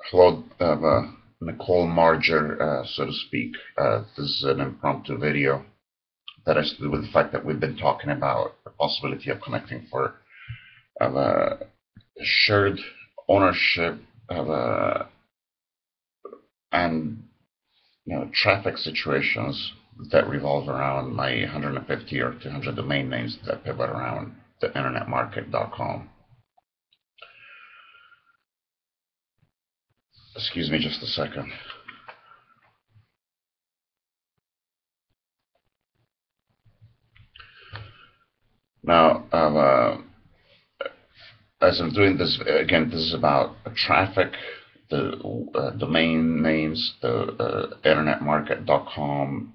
Hello, Nicole Marger, so to speak. This is an impromptu video that has to do with the fact that we've been talking about the possibility of connecting for shared ownership of and traffic situations that revolve around my 150 or 200 domain names that pivot around the internetmarket.com. Excuse me just a second. Now, as I'm doing this, again, this is about traffic, the domain names, the internetmarket.com,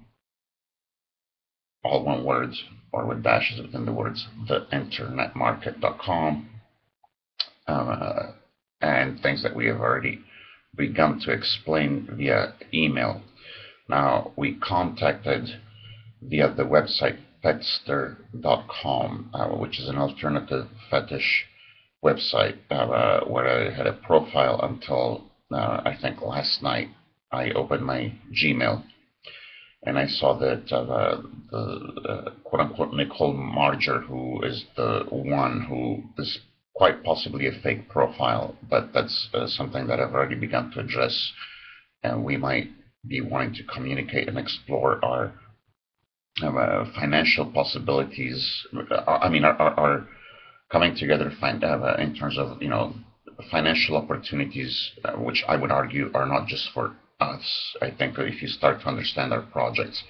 all one word or with dashes within the words, the internetmarket.com, uh, and things that we have already begun to explain via email. Now, we contacted via the website petster.com, which is an alternative fetish website where I had a profile until I think last night. I opened my Gmail and I saw that the quote unquote Nicole Marger, who is the one who is quite possibly a fake profile, but that's something that I've already begun to address, and we might be wanting to communicate and explore our financial possibilities. I mean, our coming together in terms of financial opportunities, which I would argue are not just for us. I think if you start to understand our projects,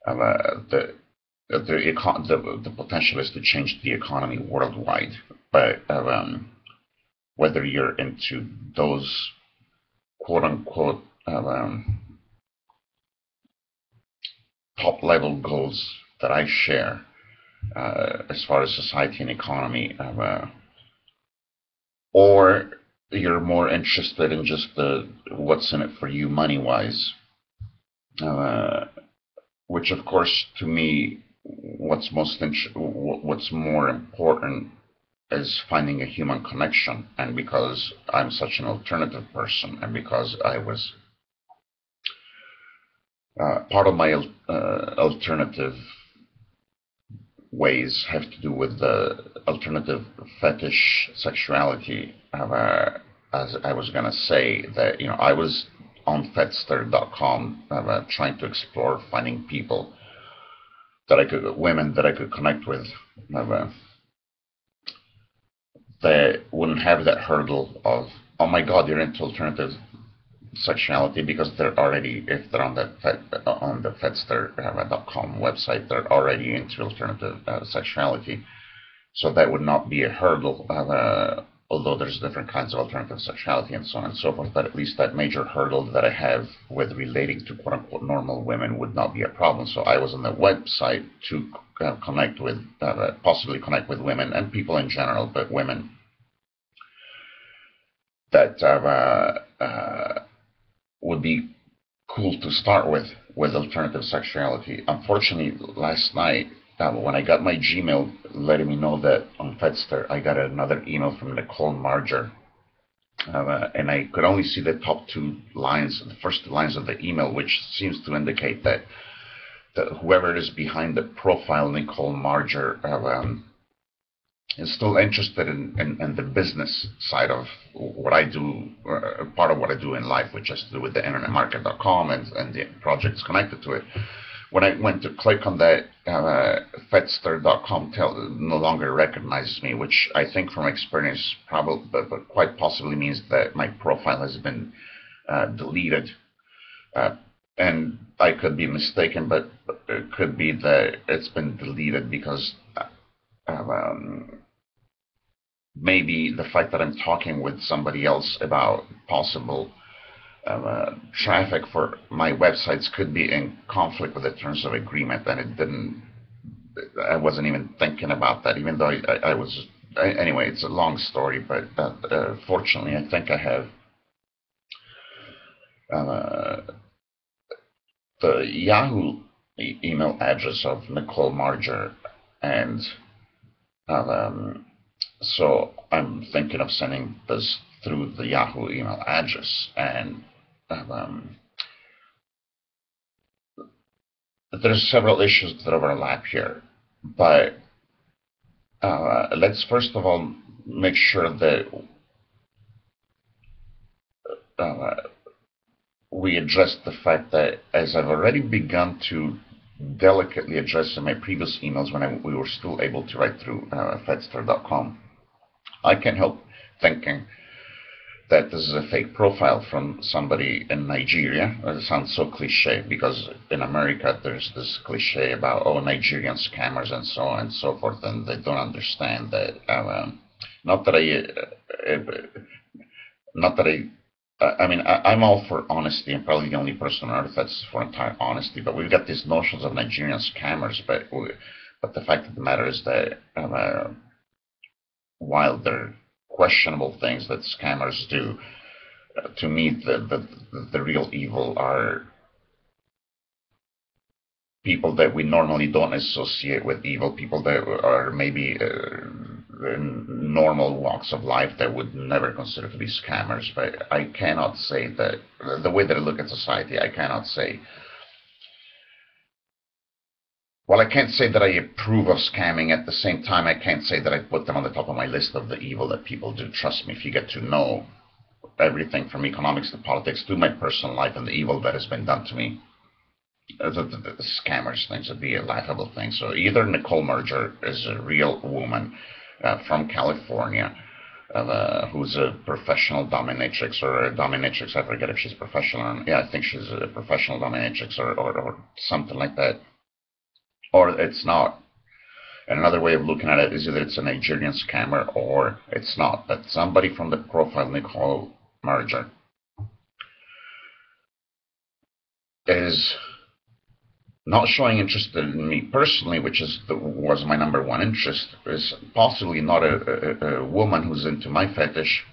the the potential is to change the economy worldwide. But whether you're into those quote unquote top level goals that I share as far as society and economy, or you're more interested in just the what's in it for you money wise, uh, which of course to me, what's more important is finding a human connection. And because I'm such an alternative person, and because I was part of my alternative ways have to do with the alternative fetish sexuality. As I was gonna say that I was on Fetster.com trying to explore finding people women that I could connect with that wouldn't have that hurdle of, oh my God, you're into alternative sexuality, because they're already, if they're on the Fetster.com website, they're already into alternative sexuality. So that would not be a hurdle, although there's different kinds of alternative sexuality and so on and so forth. But at least that major hurdle that I have with relating to quote unquote normal women would not be a problem. So I was on the website to connect with, possibly connect with women and people in general, but women that would be cool to start with alternative sexuality. Unfortunately, last night, when I got my Gmail letting me know that on Fedster, I got another email from Nicole Marger, and I could only see the top two lines, the first two lines of the email, which seems to indicate that whoever is behind the profile Nicole Marger is still interested in the business side of what I do, part of what I do in life, which has to do with the internetmarket.com and the projects connected to it. When I went to click on that, Fetster.com no longer recognizes me, which I think from experience probably, but quite possibly means that my profile has been deleted. Uh, and I could be mistaken, but it could be that it's been deleted because maybe the fact that I'm talking with somebody else about possible traffic for my websites could be in conflict with the terms of agreement, and it didn't. I wasn't even thinking about that, even though I was. Anyway, it's a long story, but fortunately, I think I have uh, the Yahoo email address of Nicole Marger and So I'm thinking of sending this through the Yahoo email address, and um, there's several issues that overlap here. But let's first of all make sure that uh, we address the fact that, as I've already begun to delicately address in my previous emails when we were still able to write through fedster.com, I can't help thinking that this is a fake profile from somebody in Nigeria. It sounds so cliche because in America there's this cliche about, oh, Nigerian scammers and so on and so forth, and they don't understand that. Not that not that I mean, I'm all for honesty. I'm probably the only person on earth that's for entire honesty. But we've got these notions of Nigerian scammers. But the fact of the matter is that while they're questionable things that scammers do, to me, the real evil are people that we normally don't associate with evil, people that are maybe in normal walks of life that would never consider to be scammers. But I cannot say that, the way that I look at society, I cannot say, well, I can't say that I approve of scamming. At the same time, I can't say that I put them on the top of my list of the evil that people do. Trust me, if you get to know everything from economics to politics to my personal life and the evil that has been done to me, the scammers things would be a laughable thing. So either Nicole Merger is a real woman from California who's a professional dominatrix or a dominatrix. I forget if she's professional. Yeah, I think she's a professional dominatrix or something like that. Or it's not. And another way of looking at it is either it's a Nigerian scammer or it's not. But somebody from the profile Nicole Merger is not showing interest in me personally, which was my number one interest, is possibly not a woman who's into my fetish,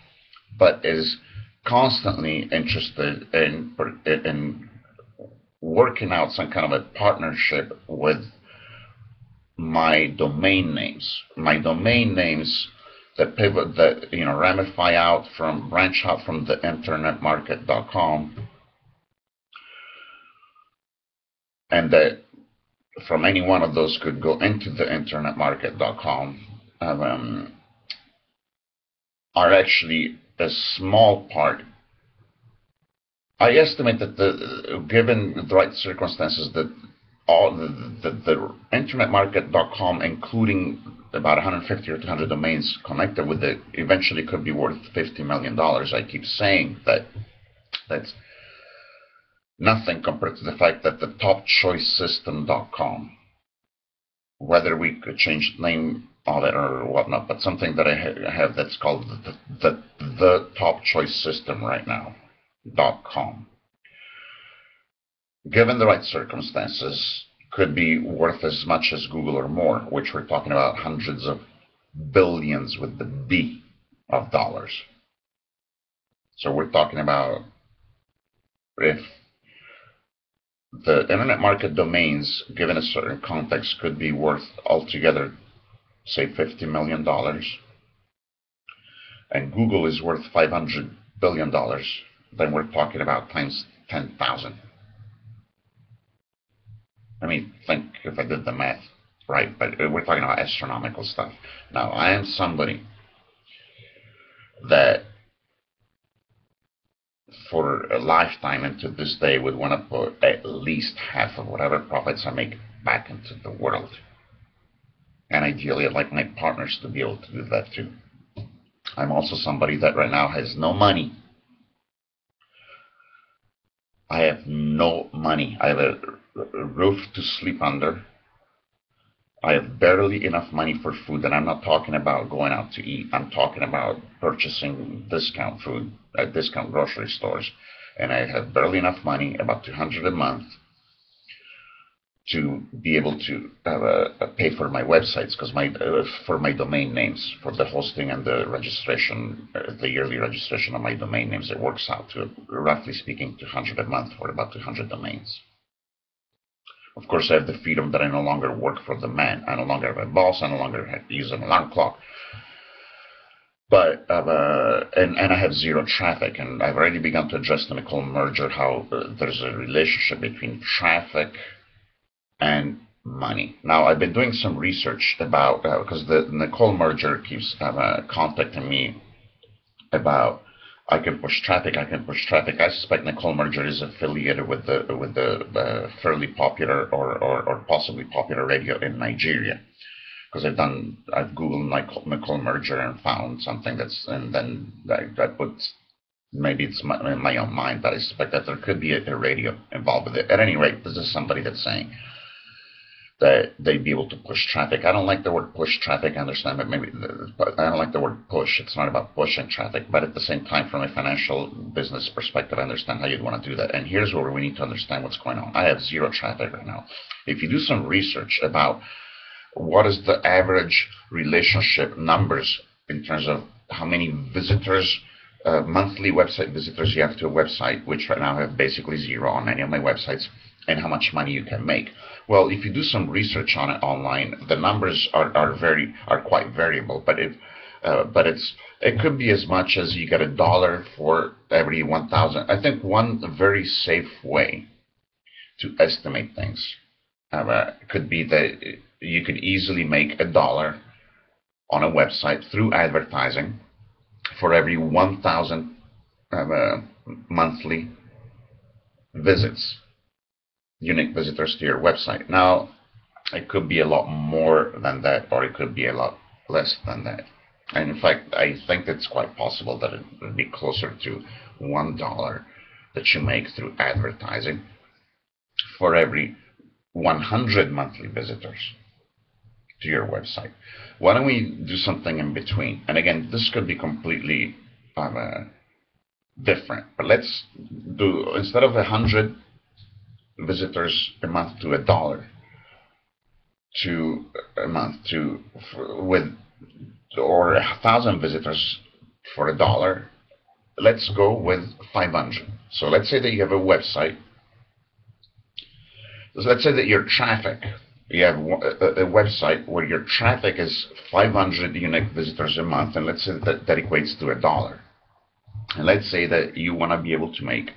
but is constantly interested in working out some kind of a partnership with my domain names. My domain names that pivot, that ramify out from, branch out from the internetmarket.com, and that from any one of those could go into the internetmarket.com, are actually a small part. I estimate that given the right circumstances, that all the internetmarket.com, including about 150 or 200 domains connected with it, eventually could be worth $50 million. I keep saying that that's nothing compared to the fact that the topchoicesystem.com, whether we could change the name of it or whatnot, but something that I have that's called the top choice system right now.com, given the right circumstances, could be worth as much as Google or more, which we're talking about hundreds of billions with the B of dollars. So we're talking about, if the internet market domains, given a certain context, could be worth altogether, say, $50 million, and Google is worth $500 billion, then we're talking about times 10,000. I mean, think if I did the math right, but we're talking about astronomical stuff. Now, I am somebody that for a lifetime and to this day would want to put at least half of whatever profits I make back into the world. And ideally, I'd like my partners to be able to do that too. I'm also somebody that right now has no money. I have no money. I have a roof to sleep under. I have barely enough money for food, and I'm not talking about going out to eat. I'm talking about purchasing discount food at discount grocery stores. And I have barely enough money, about $200 a month, to be able to pay for my websites, because for my domain names, for the hosting and the registration, the yearly registration of my domain names. It works out to, roughly speaking, $200 a month for about 200 domains. Of course, I have the freedom that I no longer work for the man. I no longer have a boss. I no longer have to use an alarm clock. But and I have zero traffic, and I've already begun to address the Nicole merger how there's a relationship between traffic and money. Now I've been doing some research about because the Nicole merger keeps contacting me about I can push traffic. I can push traffic. I suspect Nicole Merger is affiliated with the fairly popular or possibly popular radio in Nigeria. Because I've Googled Nicole Merger and found something and then I put, maybe it's in my own mind, but I suspect that there could be a radio involved with it. At any rate, this is somebody that's saying that they'd be able to push traffic. I don't like the word push traffic. I understand, but I don't like the word push. It's not about pushing traffic, but at the same time, from a financial business perspective, I understand how you'd want to do that. And here's where we need to understand what's going on. I have zero traffic right now. If you do some research about what is the average relationship numbers in terms of how many visitors, monthly website visitors you have to a website, which right now I have basically zero on any of my websites, and how much money you can make. Well, if you do some research on it online, the numbers are quite variable, but it could be as much as you get $1 for every 1,000. I think one very safe way to estimate things could be that you could easily make $1 on a website through advertising for every 1,000 monthly visits, unique visitors to your website. Now, it could be a lot more than that, or it could be a lot less than that. And in fact, I think it's quite possible that it would be closer to $1 that you make through advertising for every 100 monthly visitors to your website. Why don't we do something in between? And again, this could be completely different, but let's do, instead of 100 visitors a month to $1 to a month to with, or 1,000 visitors for $1, let's go with 500. So let's say that you have a website. So let's say that your traffic, you have a website where your traffic is 500 unique visitors a month, and let's say that equates to $1. And let's say that you want to be able to make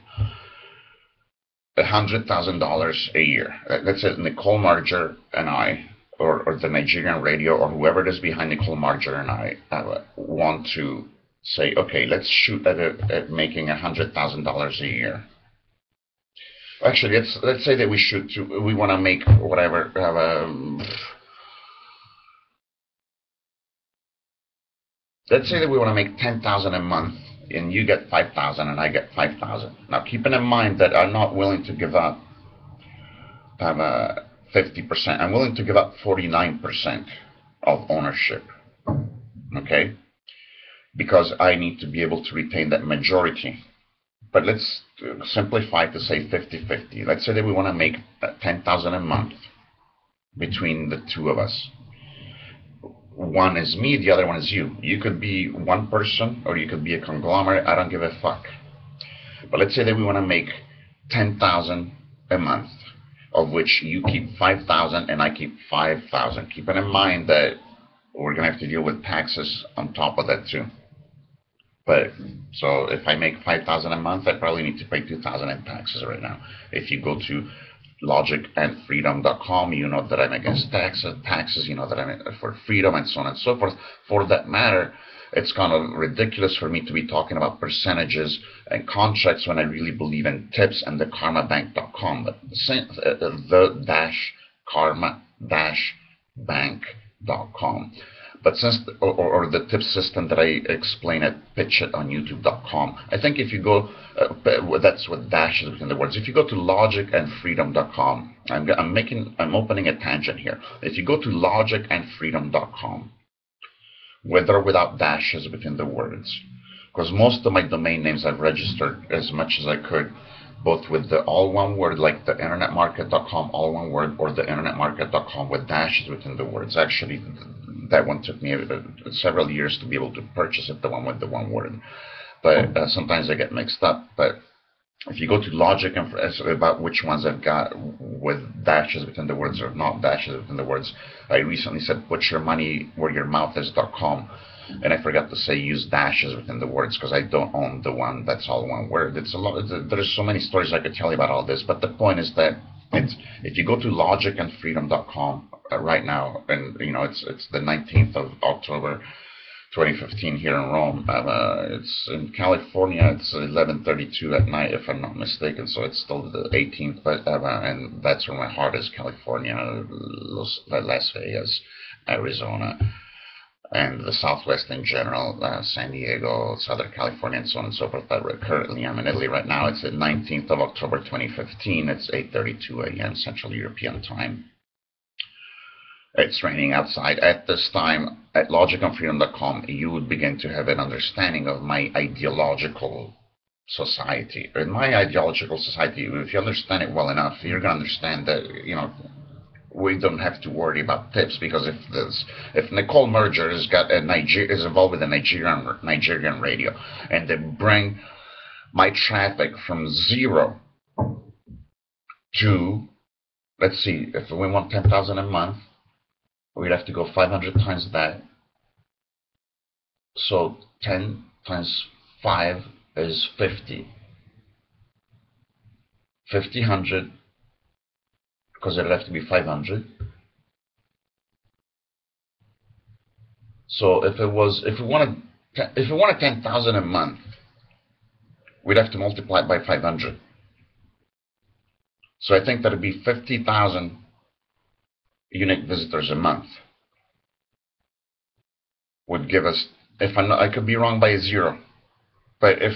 $100,000 a year. Let's say Nicole Marger and I, or the Nigerian radio, or whoever it is behind Nicole Marger and I, want to say, okay, let's shoot at making $100,000 a year. Actually, let's say that we want to make whatever. Let's say that we want to make 10,000 a month, and you get 5,000 and I get 5,000. Now, keeping in mind that I'm not willing to give up 50%. I'm willing to give up 49% of ownership. Okay, because I need to be able to retain that majority. But let's simplify to say 50-50. Let's say that we want to make 10,000 a month between the two of us. One is me, the other one is you. You could be one person, or you could be a conglomerate. I don't give a fuck. But let's say that we want to make 10,000 a month, of which you keep 5,000 and I keep 5,000. Keeping in mind that we're going to have to deal with taxes on top of that too. But so if I make 5,000 a month, I probably need to pay 2,000 in taxes right now. If you go to logicandfreedom.com, you know that I'm against taxes, you know that I'm for freedom, and so on and so forth. For that matter, it's kind of ridiculous for me to be talking about percentages and contracts when I really believe in tips and the karmabank.com, but the karma-bank.com. But since, or the tip system that I explain at pitchit on youtube.com, I think if you go, that's what dash is within the words. If you go to logicandfreedom.com, I'm opening a tangent here. If you go to logicandfreedom.com, with or without dashes within the words, because most of my domain names I've registered as much as I could, both with the all one word, like the internetmarket.com, all one word, or the internetmarket.com with dashes within the words. Actually, that one took me several years to be able to purchase it, the one with the one word. But sometimes I get mixed up. But if you go to Logic and about which ones I've got with dashes within the words or not dashes within the words, I recently said put your money where your mouth is.com. And I forgot to say use dashes within the words because I don't own the one that's all one word. It's a lot. There's so many stories I could tell you about all this, but the point is that if you go to logicandfreedom.com right now, and it's the 19th of October 2015 here in Rome. It's in California. It's 11:32 at night, if I'm not mistaken. So it's still the 18th, but and that's where my heart is: California, Las Vegas, Arizona, and the Southwest in general, San Diego, Southern California, and so on and so forth. But currently, I'm in Italy right now. It's the 19th of October 2015. It's 8:32 a.m. Central European Time. It's raining outside. At this time, at logicandfreedom.com, you would begin to have an understanding of my ideological society. In my ideological society, if you understand it well enough, you're going to understand that, we don't have to worry about tips, because if Nicole Merger is involved with the Nigerian radio, and they bring my traffic from 0 to, let's see, if we want 10,000 a month, we'd have to go 500 times that. So 10 times 5 is 50. 100, because it'd have to be 500. So if we wanted 10,000 a month, we'd have to multiply it by 500. So I think that'd be 50,000 unique visitors a month. Would give us, I could be wrong by a 0, but if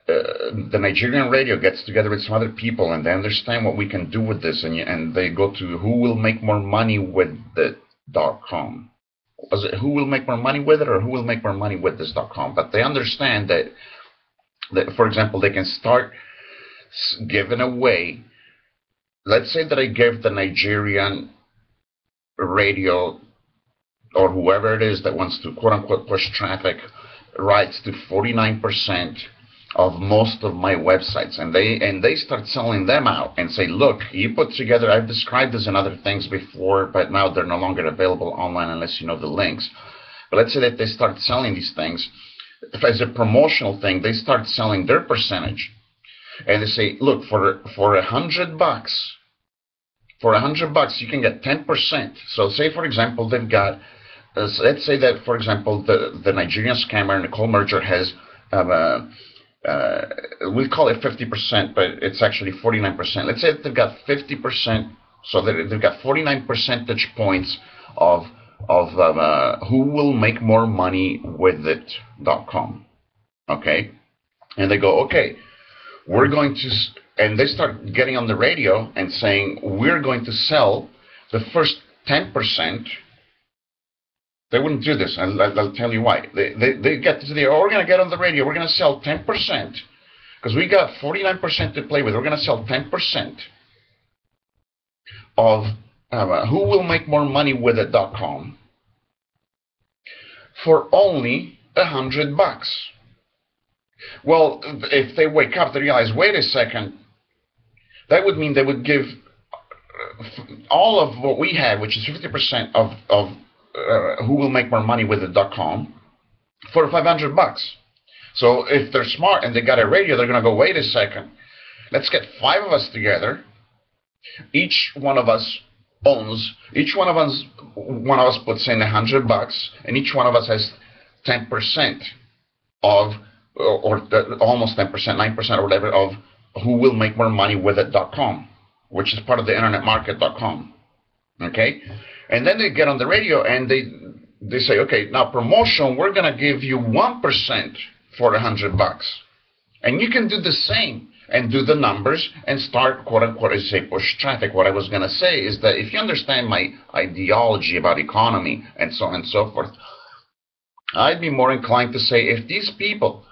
the Nigerian radio gets together with some other people and they understand what we can do with this, and they go to who will make more money with it.com. Was it who will make more money with it, or who will make more money with this.com? But they understand that, for example, they can start giving away. Let's say that I give the Nigerian radio, or whoever it is that wants to quote-unquote push traffic, rights to 49% of most of my websites, and they start selling them out and say, look, you put together, I've described this in other things before, but now they're no longer available online unless you know the links. But let's say that they start selling these things as a promotional thing. They start selling their percentage. And they say, look, for $100, you can get 10%. So say, for example, they've got, let's say that, for example, the Nigerian scammer Nicole Merger has, we call it 50%, but it's actually 49%. Let's say that they've got 50%, so that they've got 49 percentage points of who will make more money with it.com. Okay? And they go, okay, we're going to, and they start getting on the radio and saying, we're going to sell the first 10%. They wouldn't do this, and I'll tell you why. They get to the, we're going to get on the radio, we're going to sell 10%, because we got 49% to play with. We're going to sell 10% of who will make more money with it.com for only $100. Well, if they wake up, they realize, wait a second, that would mean they would give all of what we have, which is 50% of who will make more money with it.com, for $500. So if they're smart and they got a radio, they're going to go, wait a second, let's get 5 of us together. Each one of us puts in $100, and each one of us has 10% of, or almost 10%, 9% or whatever, of who will make more money with it.com, which is part of the internetmarket.com. Okay? And then they get on the radio and they say, okay, now promotion, we're going to give you 1% for $100. And you can do the same and do the numbers and start, quote unquote, as say, push traffic. What I was going to say is that if you understand my ideology about economy and so on and so forth, I'd be more inclined to say, if these people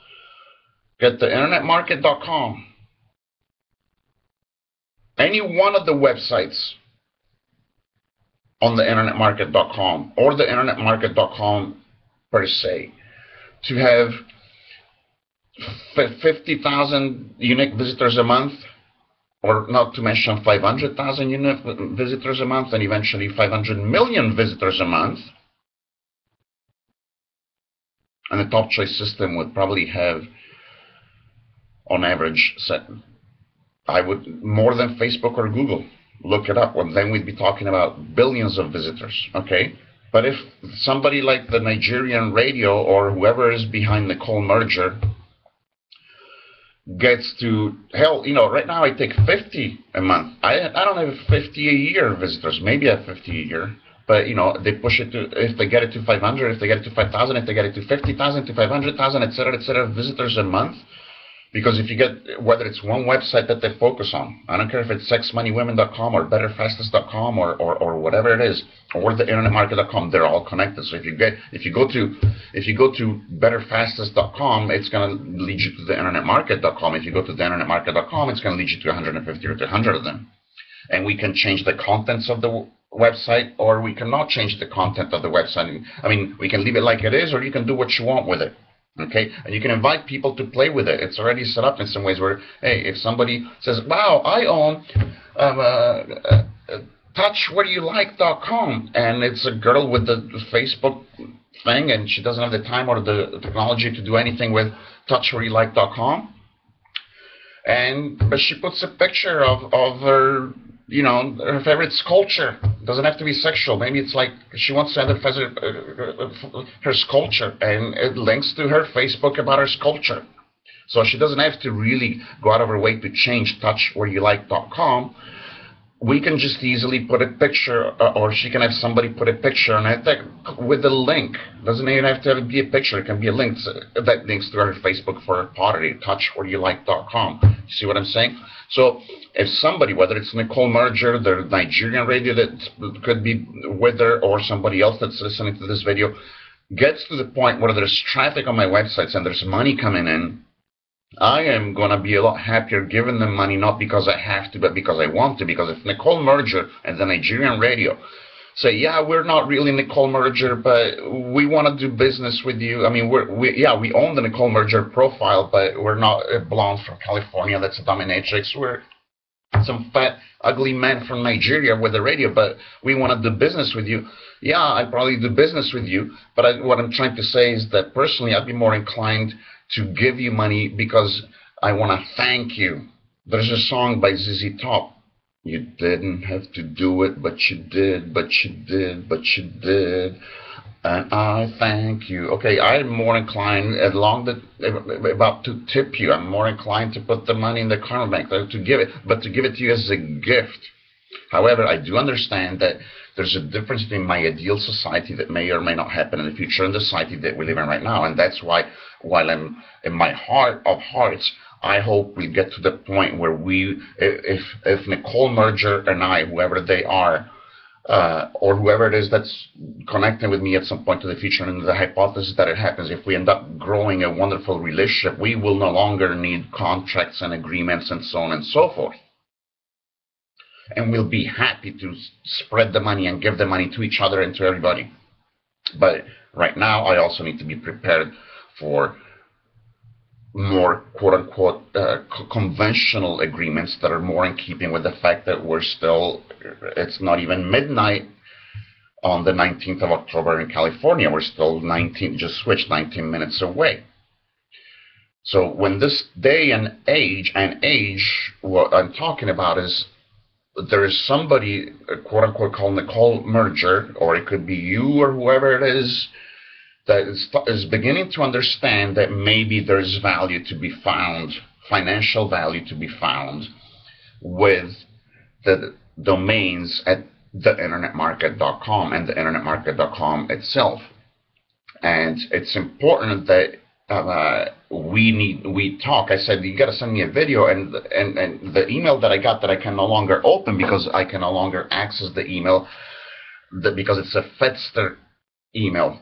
get the internetmarket.com, any one of the websites on the internetmarket.com or the internetmarket.com per se, to have 50,000 unique visitors a month, or not to mention 500,000 unique visitors a month, and eventually 500 million visitors a month, And the top choice system would probably have, on average, I would more than Facebook or Google. Look it up. Well, then we'd be talking about billions of visitors. Okay, but if somebody like the Nigerian radio or whoever is behind the Nicole merger gets to, hell, right now I take 50 a month. I don't have 50 a year visitors. Maybe I have 50 a year. But they push it to, if they get it to 500, if they get it to 5,000, if they get it to 50,000, to 500,000, etc., visitors a month. Because if you get, whether it's one website that they focus on, I don't care if it's sexmoneywomen.com or betterfastest.com or whatever it is, or the internetmarket.com, they're all connected. So if you go to betterfastest.com, it's going to lead you to the internetmarket.com. If you go to the internetmarket.com, it's going to lead you to 150 or 200 of them. And we can change the contents of the website, or we cannot change the content of the website. I mean, we can leave it like it is, or you can do what you want with it. Okay, and you can invite people to play with it. It's already set up in some ways where, hey, if somebody says, wow, I own touchwhatdoyoulike.com, and it's a girl with the Facebook thing, and she doesn't have the time or the technology to do anything with touchwhatdoyoulike.com, but she puts a picture of her, her favorite sculpture. It doesn't have to be sexual. Maybe it's like she wants to advertise her sculpture, and it links to her Facebook about her sculpture. So she doesn't have to really go out of her way to change touchwhatdoyoulike.com. We can just easily put a picture, or she can have somebody put a picture on it with a link. Doesn't even have to be a picture. It can be a link that links to her Facebook for her pottery, touchwhatdoyoulike.com. You see what I'm saying? So if somebody, whether it's Nicole Merger, the Nigerian radio that could be with her, or somebody else that's listening to this video, gets to the point where there's traffic on my websites and there's money coming in, I am going to be a lot happier giving them money, not because I have to, but because I want to. Because if Nicole Merger and the Nigerian radio say, yeah, we're not really Nicole Merger, but we want to do business with you. I mean, we own the Nicole Merger profile, but we're not a blonde from California that's a dominatrix. We're some fat, ugly man from Nigeria with a radio, but we want to do business with you. Yeah, I'd probably do business with you, but what I'm trying to say is that personally, I'd be more inclined to give you money because I want to thank you. There's a song by ZZ Top. You didn't have to do it, but you did, but you did, but you did. And I thank you. Okay, I'm more inclined, about to tip you, I'm more inclined to put the money in the karma bank, to give it, but to give it to you as a gift. However, I do understand that there's a difference between my ideal society that may or may not happen in the future and the society that we live in right now. And that's why, while I'm in my heart of hearts, I hope we get to the point where if Nicole Merger and I, whoever they are, or whoever it is that's connecting with me at some point in the future, and the hypothesis that it happens, if we end up growing a wonderful relationship, we will no longer need contracts and agreements and so on and so forth. And we'll be happy to spread the money and give the money to each other and to everybody. But right now, I also need to be prepared for more quote-unquote conventional agreements that are more in keeping with the fact that it's not even midnight on the 19th of October in California. We're still just switched 19 minutes away. So when this day and age, what I'm talking about is, there is somebody, quote-unquote, called Nicole Merger, or it could be you or whoever it is, that is beginning to understand that maybe there's value to be found, financial value to be found, with the domains at theinternetmarket.com and the internetmarket.com itself. And it's important that we talk. I said, you got to send me a video, and the email that I got that I can no longer open because I can no longer access the email, because it's a Fedster email.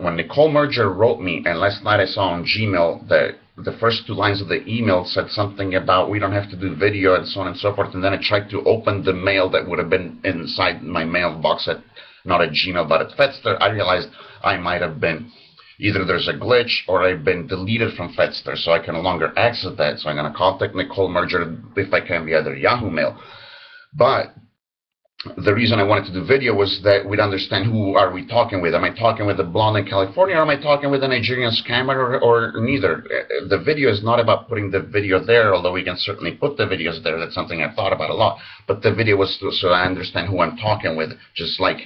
When Nicole Merger wrote me, and last night I saw on Gmail that the first two lines of the email said something about we don't have to do video and so on and so forth, and then I tried to open the mail that would have been inside my mailbox at, not at Gmail, but at Fedster. I realized I might have been, either there's a glitch or I've been deleted from Fedster, so I can no longer access that. So I'm going to contact Nicole Merger if I can via their Yahoo mail. But the reason I wanted to do video was that we'd understand who are we talking with. Am I talking with a blonde in California, or am I talking with a Nigerian scammer, or neither? The video is not about putting the video there, although we can certainly put the videos there. That's something I've thought about a lot. But the video was so I understand who I'm talking with. Just like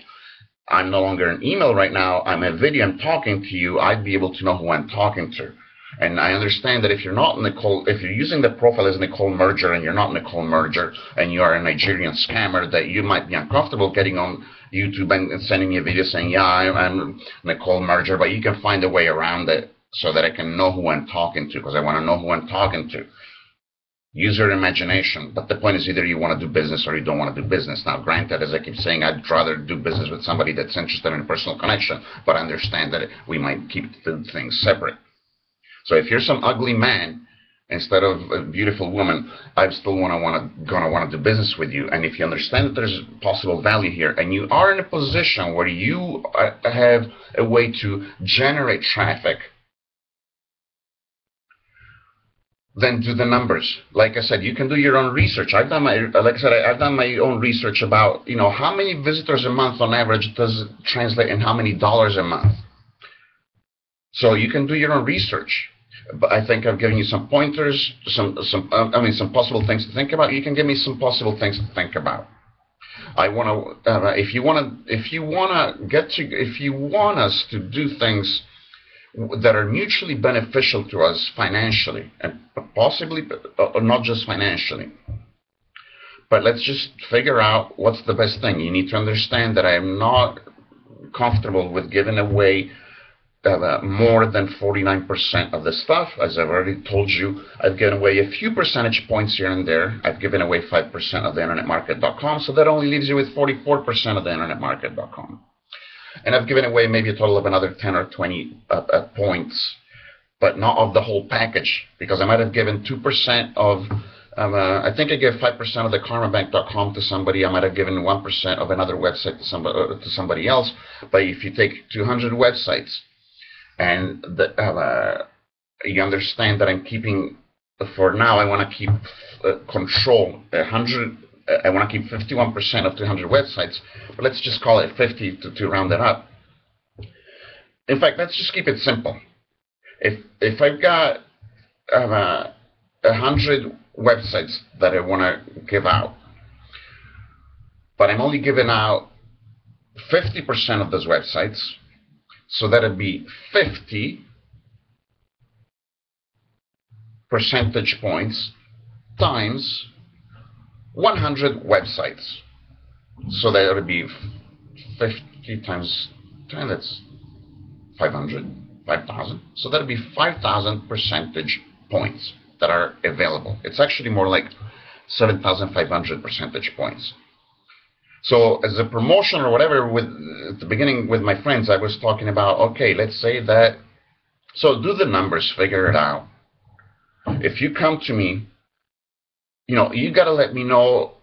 I'm no longer an email right now, I'm a video, I'm talking to you, I'd be able to know who I'm talking to. And I understand that if you're not Nicole, if you're using the profile as Nicole Merger and you're not Nicole Merger and you are a Nigerian scammer, that you might be uncomfortable getting on YouTube and sending me a video saying, yeah, I'm Nicole Merger, but you can find a way around it so that I can know who I'm talking to, because I want to know who I'm talking to. Use your imagination, but the point is either you want to do business or you don't want to do business. Now, granted, as I keep saying, I'd rather do business with somebody that's interested in a personal connection, but I understand that we might keep the things separate. So if you're some ugly man instead of a beautiful woman, I still gonna want to do business with you. And if you understand that there's possible value here, and you are in a position where you have a way to generate traffic, then do the numbers. Like I said, you can do your own research. I've done my own research about, you know, how many visitors a month on average does it translate in how many dollars a month. So you can do your own research. But I think I've given you some pointers, some possible things to think about. You can give me some possible things to think about. I want to, if you want us to do things that are mutually beneficial to us financially, and possibly not just financially, but let's just figure out what's the best thing. You need to understand that I am not comfortable with giving away more than 49% of the stuff. As I've already told you, I've given away a few percentage points here and there. I've given away 5% of the internetmarket.com, so that only leaves you with 44% of the internetmarket.com. And I've given away maybe a total of another 10 or 20 points, but not of the whole package, because I might have given 2% of, I think I gave 5% of the karmabank.com to somebody. I might have given 1% of another website to somebody else. But if you take 200 websites, and you understand that I'm keeping, for now, I want to keep control, 100, I want to keep 51% of 200 websites, but let's just call it 50 to round it up. In fact, let's just keep it simple. If I've got 100 websites that I want to give out, but I'm only giving out 50% of those websites, so that'd be 50 percentage points times 100 websites. So that would be 50 times 10, that's 5,000. So that would be 5,000 percentage points that are available. It's actually more like 7,500 percentage points. So as a promotion or whatever, at the beginning with my friends, I was talking about, okay, let's say that, so do the numbers, figure it out. If you come to me, you know, you got to let me know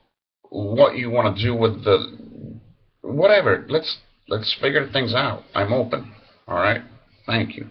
what you want to do with the, whatever. Let's figure things out. I'm open. All right. Thank you.